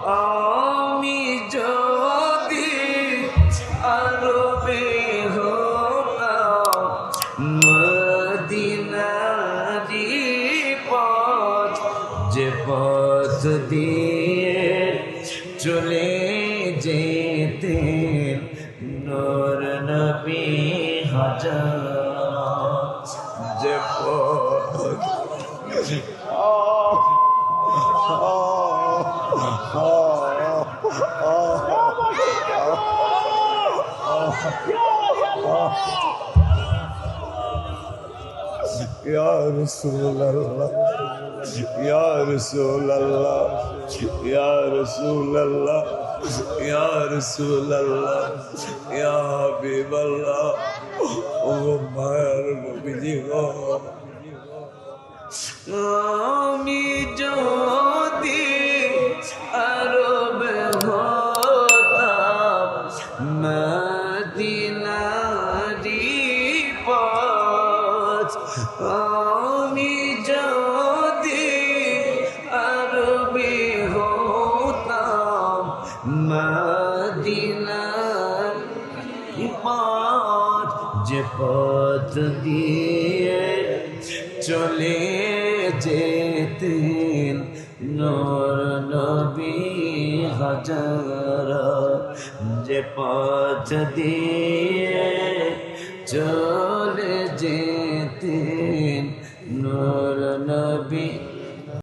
আমি যদি আরবে হতাম মদিনারি পথ যে পথ দিয়ে চলে যেতেন নূর নবী হাজার যে পথ Ya Resulallah, Ya Resulallah, Ya Resulallah, Ya Resulallah, Ya Habiballah, O Mahar Nabiji go. আমি যদি আরবে হতাম মদিনারি পথ আমি যদি আরবে হতাম মদিনারি পথ যে পথ দিয়ে চলে যেতেন নূর নবী হাজার যে পথ দিয়ে চলে যেতেন নূর নবী